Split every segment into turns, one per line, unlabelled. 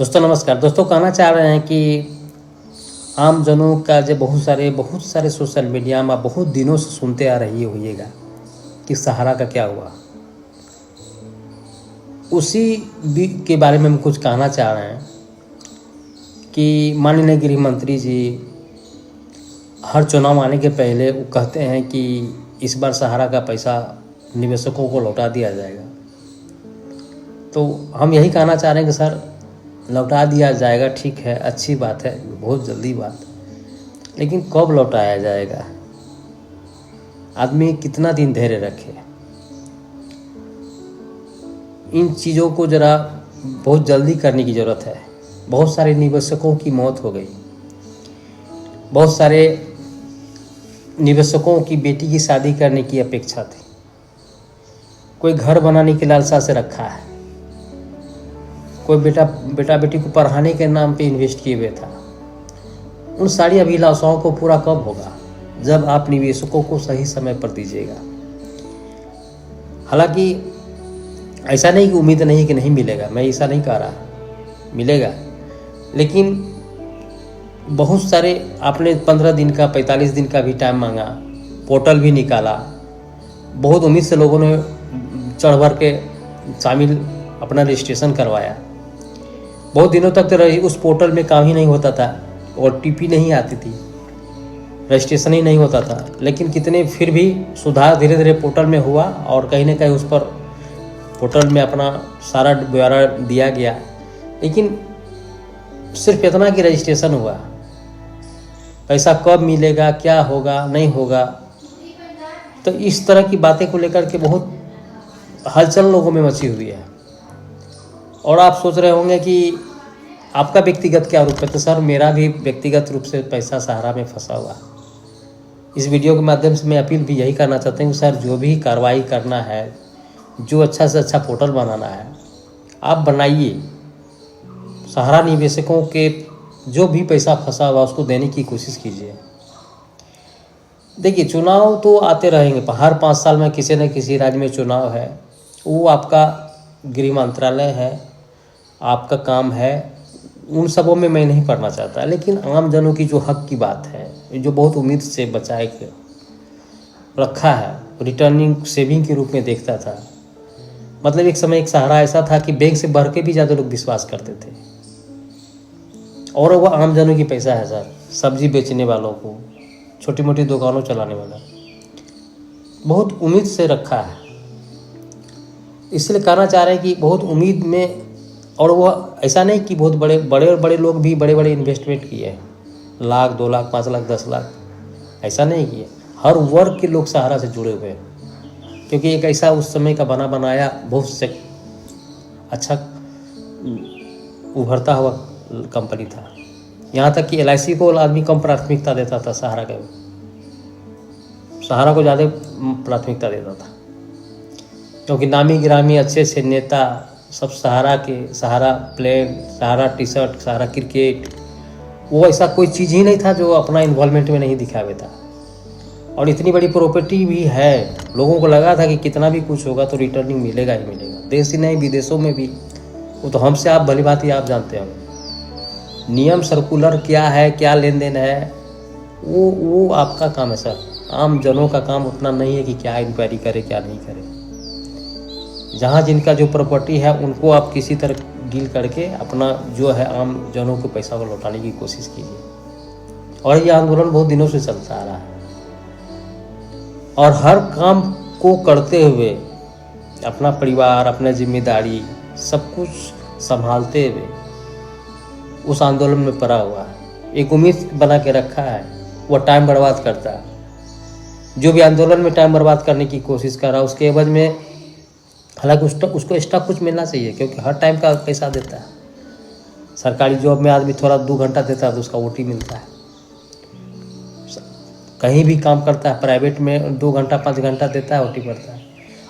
दोस्तों नमस्कार। दोस्तों कहना चाह रहे हैं कि आम जनों का जो बहुत सारे सोशल मीडिया में बहुत दिनों से सुनते आ रही होइएगा कि सहारा का क्या हुआ, उसी के बारे में हम कुछ कहना चाह रहे हैं कि माननीय गृह मंत्री जी हर चुनाव आने के पहले वो कहते हैं कि इस बार सहारा का पैसा निवेशकों को लौटा दिया जाएगा। तो हम यही कहना चाह रहे हैं कि सर लौटा दिया जाएगा, ठीक है, अच्छी बात है, बहुत जल्दी बात, लेकिन कब लौटाया जाएगा? आदमी कितना दिन धैर्य रखे? इन चीज़ों को ज़रा बहुत जल्दी करने की ज़रूरत है। बहुत सारे निवेशकों की मौत हो गई, बहुत सारे निवेशकों की बेटी की शादी करने की अपेक्षा थी, कोई घर बनाने की लालसा से रखा है, कोई बेटा बेटी को पढ़ाने के नाम पे इन्वेस्ट किए हुए था। उन सारी अभिलाषाओं को पूरा कब होगा? जब आप निवेशकों को सही समय पर दीजिएगा। हालांकि ऐसा नहीं कि उम्मीद नहीं कि नहीं मिलेगा, मैं ऐसा नहीं कह रहा, मिलेगा, लेकिन बहुत सारे आपने 15 दिन का 45 दिन का भी टाइम मांगा, पोर्टल भी निकाला, बहुत उम्मीद से लोगों ने चढ़ भर के शामिल अपना रजिस्ट्रेशन करवाया। बहुत दिनों तक तो उस पोर्टल में काम ही नहीं होता था, OTP नहीं आती थी, रजिस्ट्रेशन ही नहीं होता था, लेकिन कितने फिर भी सुधार धीरे धीरे पोर्टल में हुआ और कहीं ना कहीं उस पर पोर्टल में अपना सारा ब्यौरा दिया गया। लेकिन सिर्फ इतना कि रजिस्ट्रेशन हुआ, पैसा कब मिलेगा, क्या होगा, नहीं होगा, तो इस तरह की बातें को लेकर के बहुत हलचल लोगों में मची हुई है। और आप सोच रहे होंगे कि आपका व्यक्तिगत क्या रूप है, तो सर मेरा भी व्यक्तिगत रूप से पैसा सहारा में फंसा हुआ। इस वीडियो के माध्यम से मैं अपील भी यही करना चाहता हूँ, सर जो भी कार्रवाई करना है, जो अच्छा से अच्छा पोर्टल बनाना है आप बनाइए। सहारा निवेशकों के जो भी पैसा फंसा हुआ उसको देने की कोशिश कीजिए। देखिए चुनाव तो आते रहेंगे, हर 5 साल में किसी न किसी राज्य में चुनाव है, वो आपका गृह मंत्रालय है, आपका काम है, उन सबों में मैं नहीं पढ़ना चाहता। लेकिन आम जनों की जो हक की बात है, जो बहुत उम्मीद से बचाए के रखा है, रिटर्निंग सेविंग के रूप में देखता था। मतलब एक समय एक सहारा ऐसा था कि बैंक से बढ़ के भी ज़्यादा लोग विश्वास करते थे, और वो आम जनों की पैसा है सर। सब्जी बेचने वालों को, छोटी मोटी दुकानों चलाने वाला, बहुत उम्मीद से रखा है। इसलिए कहना चाह रहे हैं कि बहुत उम्मीद में, और वो ऐसा नहीं कि बहुत बड़े लोग भी बड़े इन्वेस्टमेंट किए हैं, लाख 2 लाख 5 लाख 10 लाख, ऐसा नहीं किए। हर वर्ग के लोग सहारा से जुड़े हुए हैं, क्योंकि एक ऐसा उस समय का बनाया बहुत से अच्छा उभरता हुआ कंपनी था। यहाँ तक कि LIC को आदमी कम प्राथमिकता देता था, सहारा को ज़्यादा प्राथमिकता देता था, क्योंकि नामी गिरामी अच्छे से नेता सब सहारा के, सहारा प्लेन, सहारा टी-शर्ट, सहारा क्रिकेट, वो ऐसा कोई चीज़ ही नहीं था जो अपना इन्वॉल्वमेंट में नहीं दिखावे था। और इतनी बड़ी प्रॉपर्टी भी है, लोगों को लगा था कि कितना भी कुछ होगा तो रिटर्निंग मिलेगा ही मिलेगा, देश ही नहीं विदेशों में भी। वो तो हमसे आप भली बात ही आप जानते हो, नियम सर्कुलर क्या है, क्या लेन देन है, वो आपका काम है सर। आम जनों का काम उतना नहीं है कि क्या इंक्वायरी करे क्या नहीं करे। जहाँ जिनका जो प्रॉपर्टी है उनको आप किसी तरह डील करके अपना जो है आम जनों को पैसा को लौटाने की कोशिश कीजिए। और ये आंदोलन बहुत दिनों से चलता आ रहा है, और हर काम को करते हुए अपना परिवार, अपना जिम्मेदारी सब कुछ संभालते हुए उस आंदोलन में पड़ा हुआ है, एक उम्मीद बना के रखा है, वह टाइम बर्बाद करता है। जो भी आंदोलन में टाइम बर्बाद करने की कोशिश कर रहा है, उसके एवज में हालांकि उसको एक्स्ट्रा कुछ मिलना चाहिए, क्योंकि हर टाइम का पैसा देता है। सरकारी जॉब में आदमी थोड़ा 2 घंटा देता है तो उसका OT मिलता है, कहीं भी काम करता है प्राइवेट में 2 घंटा 5 घंटा देता है, OT पड़ता है।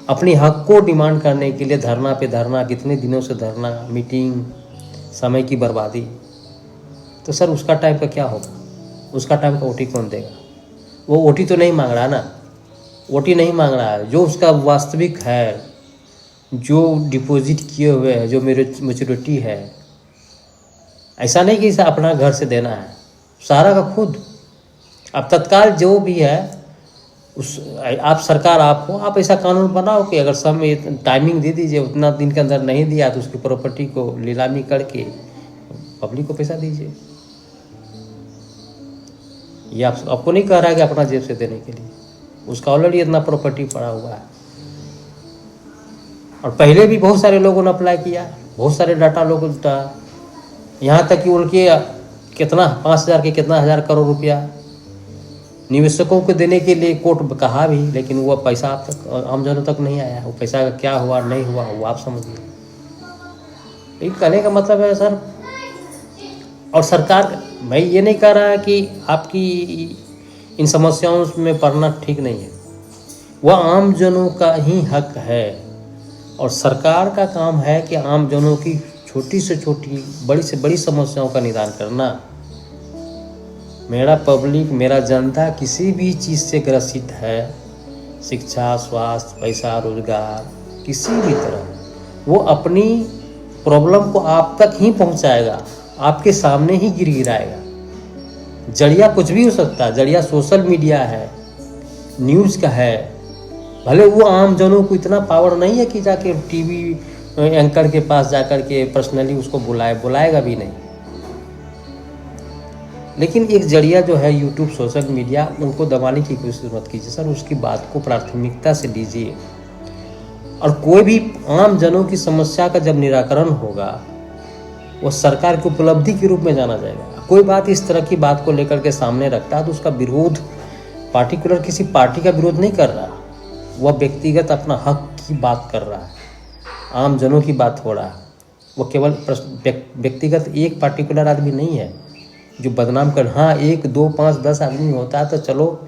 अपनी हक को डिमांड करने के लिए धरना पे धरना, कितने दिनों से धरना, मीटिंग, समय की बर्बादी, तो सर उसका टाइम का क्या होगा? उसका टाइम का OT कौन देगा? वो OT तो नहीं मांग रहा ना, OT नहीं मांग रहा है, जो उसका वास्तविक है, जो डिपॉजिट किए हुए हैं, जो मेरे मैच्योरिटी है, ऐसा नहीं कि इसे अपना घर से देना है, सहारा का खुद। अब तत्काल जो भी है उस आप सरकार आपको आप ऐसा कानून बनाओ कि अगर समय टाइमिंग दे दीजिए, उतना दिन के अंदर नहीं दिया तो उसकी प्रॉपर्टी को नीलामी करके पब्लिक को पैसा दीजिए। ये आपको नहीं कह रहा है कि अपना जेब से देने के लिए, उसका ऑलरेडी इतना प्रॉपर्टी पड़ा हुआ है। और पहले भी बहुत सारे लोगों ने अप्लाई किया, बहुत सारे डाटा लोगों ने, यहाँ तक कि उनके कितना 5,000 के कितना हज़ार करोड़ रुपया निवेशकों को देने के लिए कोर्ट कहा भी, लेकिन वो पैसा आप तक आम जनों तक नहीं आया। वो पैसा का क्या हुआ नहीं हुआ वो आप समझिए। एक कहने का मतलब है सर, और सरकार, मैं ये नहीं कह रहा कि आपकी इन समस्याओं में पड़ना ठीक नहीं है, वह आम जनों का ही हक है। और सरकार का काम है कि आम जनों की छोटी से छोटी बड़ी से बड़ी समस्याओं का निदान करना। मेरा पब्लिक, मेरा जनता किसी भी चीज़ से ग्रसित है, शिक्षा, स्वास्थ्य, पैसा, रोजगार, किसी भी तरह, वो अपनी प्रॉब्लम को आप तक ही पहुंचाएगा, आपके सामने ही गिराएगा। जरिया कुछ भी हो सकता है, जरिया सोशल मीडिया है, न्यूज़ का है। भले वो आम जनों को इतना पावर नहीं है कि जाके टीवी एंकर के पास जाकर के पर्सनली उसको बुलाएगा भी नहीं, लेकिन एक जरिया जो है यूट्यूब, सोशल मीडिया, उनको दबाने की कोशिश मत कीजिए सर। उसकी बात को प्राथमिकता से लीजिए। और कोई भी आम जनों की समस्या का जब निराकरण होगा वो सरकार की उपलब्धि के रूप में जाना जाएगा। कोई बात इस तरह की बात को लेकर के सामने रखता है तो उसका विरोध पार्टिकुलर किसी पार्टी का विरोध नहीं कर रहा, वह व्यक्तिगत अपना हक की बात कर रहा है, आम जनों की बात हो रहा है। वो केवल व्यक्तिगत एक पार्टिकुलर आदमी नहीं है जो बदनाम कर। हाँ, 1, 2, 5, 10 आदमी होता है तो चलो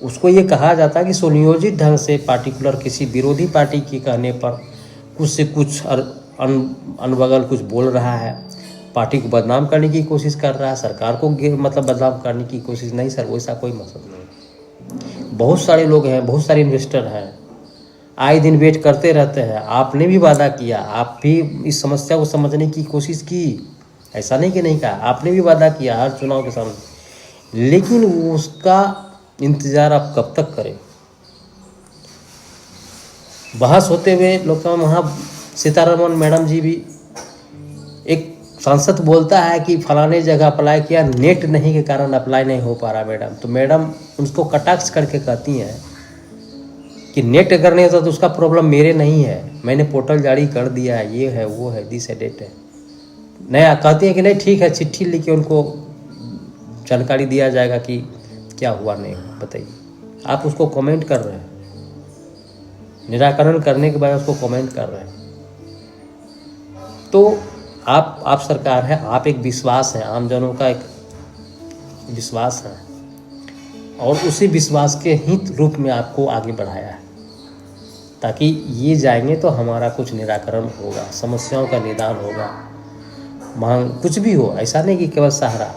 उसको ये कहा जाता है कि सुनियोजित ढंग से पार्टिकुलर किसी विरोधी पार्टी के कहने पर कुछ से कुछ अनबगल कुछ बोल रहा है, पार्टी को बदनाम करने की कोशिश कर रहा है, सरकार को मतलब बदनाम करने की कोशिश। नहीं सर, वैसा कोई मकसद नहीं। बहुत सारे लोग हैं, बहुत सारे इन्वेस्टर हैं, आए दिन वेट करते रहते हैं। आपने भी वादा किया, आप भी इस समस्या को समझने की कोशिश की, ऐसा नहीं कि नहीं कहा, आपने भी वादा किया हर चुनाव के सामने, लेकिन उसका इंतज़ार आप कब तक करें। बहस होते हुए लोग का वहाँ सीतारमन मैडम जी भी, एक सांसद बोलता है कि फलाने जगह अप्लाई किया, नेट नहीं के कारण अप्लाई नहीं हो पा रहा मैडम, तो मैडम उसको कटाक्ष करके कहती हैं कि नेट अगर नहीं होता तो उसका प्रॉब्लम मेरे नहीं है, मैंने पोर्टल जारी कर दिया है, ये है वो है, दिस है डेट है। नया कहती है कि नहीं ठीक है, चिट्ठी लिख के उनको जानकारी दिया जाएगा कि क्या हुआ नहीं हुआ। बताइए, आप उसको कमेंट कर रहे हैं, निराकरण करने के बाद उसको कमेंट कर रहे हैं। तो आप सरकार है, आप एक विश्वास है, आम जनों का एक विश्वास है, और उसी विश्वास के हित रूप में आपको आगे बढ़ाया है, ताकि ये जाएंगे तो हमारा कुछ निराकरण होगा, समस्याओं का निदान होगा। मांग कुछ भी हो, ऐसा नहीं कि केवल सहारा,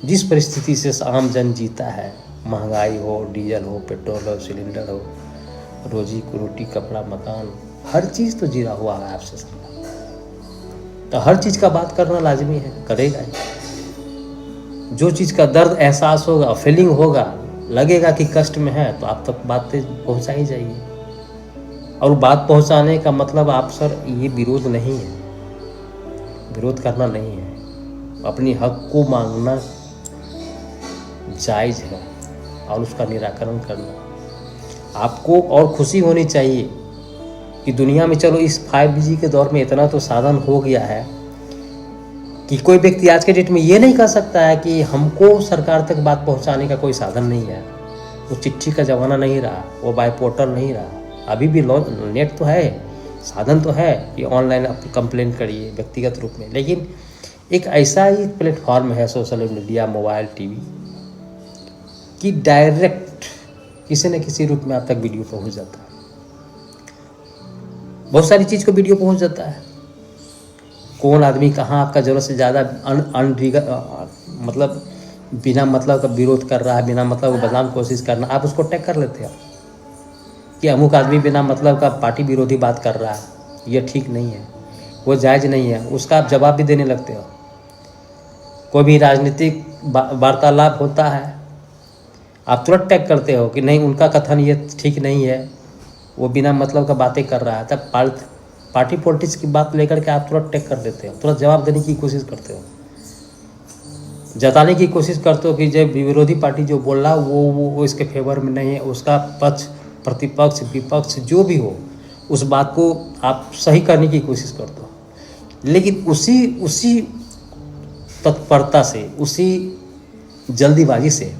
जिस परिस्थिति से आम जन जीता है, महंगाई हो, डीजल हो, पेट्रोल हो, सिलेंडर हो, रोजी को रोटी, कपड़ा, मकान, हर चीज़ तो जीरा हुआ है आपसे सरकार। तो हर चीज़ का बात करना लाजमी है, करेगा ही। जो चीज़ का दर्द एहसास होगा, फीलिंग होगा, लगेगा कि कष्ट में है, तो आप तक बात पहुँचा ही जाइए। और बात पहुँचाने का मतलब आप सर ये विरोध नहीं है, विरोध करना नहीं है, अपनी हक को मांगना जायज़ है और उसका निराकरण करना। आपको और खुशी होनी चाहिए कि दुनिया में चलो इस 5G के दौर में इतना तो साधन हो गया है कि कोई व्यक्ति आज के डेट में ये नहीं कह सकता है कि हमको सरकार तक बात पहुंचाने का कोई साधन नहीं है। वो चिट्ठी का ज़माना नहीं रहा, वो बाय पोर्टल नहीं रहा। अभी भी नेट तो है, साधन तो है कि ऑनलाइन आप कंप्लेन करिए व्यक्तिगत रूप में, लेकिन एक ऐसा ही प्लेटफॉर्म है सोशल मीडिया, मोबाइल, टीवी, कि डायरेक्ट किसी न किसी रूप में आप तक वीडियो पहुंच जाता है। बहुत सारी चीज़ को वीडियो पहुंच जाता है। कौन आदमी कहाँ आपका ज़रूरत से ज़्यादा मतलब बिना मतलब का विरोध कर रहा है, बिना मतलब को बदनाम कोशिश करना, आप उसको टैग कर लेते हो कि अमुक आदमी बिना मतलब का पार्टी विरोधी बात कर रहा है, ये ठीक नहीं है, वो जायज़ नहीं है, उसका आप जवाब भी देने लगते हो। कोई भी राजनीतिक वार्तालाप होता है, आप तुरंत टैग करते हो कि नहीं उनका कथन ये ठीक नहीं है, वो बिना मतलब का बातें कर रहा है। तब पार्टी पॉलिटिक्स की बात लेकर के आप तुरंत टैग कर देते हो, तुरंत जवाब देने की कोशिश करते हो, जताने की कोशिश करते हो कि जब विरोधी पार्टी जो बोल रहा है वो इसके फेवर में नहीं है, उसका पक्ष प्रतिपक्ष विपक्ष जो भी हो उस बात को आप सही करने की कोशिश करते हो। लेकिन उसी तत्परता से, उसी जल्दीबाजी से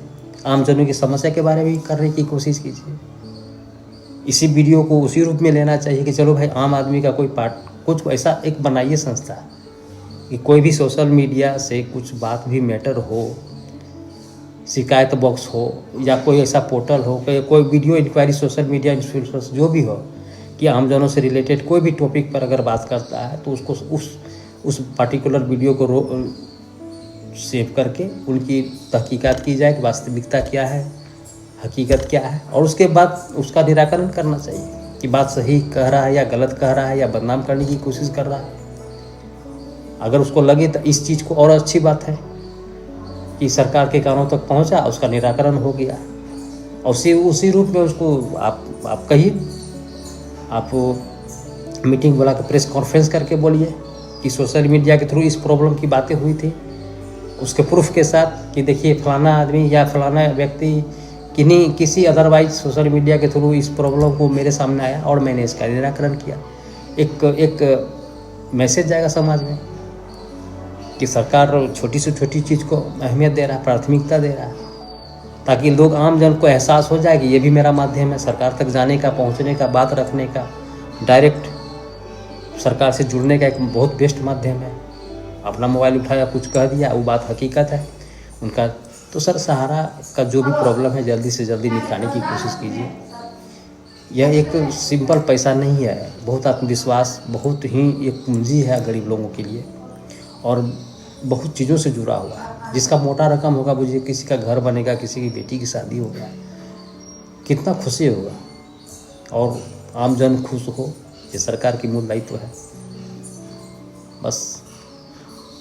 आमजनों की समस्या के बारे में भी करने की कोशिश कीजिए। इसी वीडियो को उसी रूप में लेना चाहिए कि चलो भाई आम आदमी का कोई कुछ ऐसा एक बनाइए संस्था कि कोई भी सोशल मीडिया से कुछ बात भी मैटर हो, शिकायत बॉक्स हो या कोई ऐसा पोर्टल हो, कोई video inquiry social media influencers जो भी हो कि आमजनों से रिलेटेड कोई भी टॉपिक पर अगर बात करता है तो उसको उस पर्टिकुलर वीडियो को सेव करके उनकी तहकीकात की जाए कि वास्तविकता क्या है, हकीकत क्या है, और उसके बाद उसका निराकरण करना चाहिए कि बात सही कह रहा है या गलत कह रहा है या बदनाम करने की कोशिश कर रहा है। अगर उसको लगे तो इस चीज़ को और अच्छी बात है कि सरकार के कानों तक पहुंचा, उसका निराकरण हो गया, और उसी रूप में उसको आप कहिए, आप मीटिंग बुला के प्रेस कॉन्फ्रेंस करके बोलिए कि सोशल मीडिया के थ्रू इस प्रॉब्लम की बातें हुई थी, उसके प्रूफ के साथ कि देखिए फलाना आदमी या फलाना व्यक्ति किसी अदरवाइज सोशल मीडिया के थ्रू इस प्रॉब्लम को मेरे सामने आया और मैंने इसका निराकरण किया। एक मैसेज जाएगा समाज में कि सरकार छोटी से छोटी चीज़ को अहमियत दे रहा है, प्राथमिकता दे रहा है, ताकि लोग आम जन को एहसास हो जाए कि ये भी मेरा माध्यम है सरकार तक जाने का, पहुंचने का, बात रखने का, डायरेक्ट सरकार से जुड़ने का एक बहुत बेस्ट माध्यम है। अपना मोबाइल उठाया, कुछ कह दिया, वो बात हकीकत है उनका। तो सर सहारा का जो भी प्रॉब्लम है जल्दी से जल्दी निपटाने की कोशिश कीजिए। यह एक सिंपल पैसा नहीं है, बहुत आत्मविश्वास, बहुत ही एक पूंजी है गरीब लोगों के लिए, और बहुत चीज़ों से जुड़ा हुआ है। जिसका मोटा रकम होगा, बुझिए किसी का घर बनेगा, किसी की बेटी की शादी होगा, कितना खुशी होगा, और आमजन खुश हो, ये सरकार की मूल दायित्व है। बस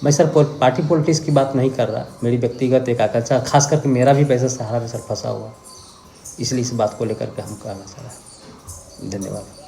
मैं सर पार्टी पॉलिटिक्स की बात नहीं कर रहा, मेरी व्यक्तिगत एक आकांक्षा, खास करके मेरा भी पैसा सहारा में सर फंसा हुआ, इसलिए इस बात को लेकर के हम कहना चाह रहे हैं। धन्यवाद।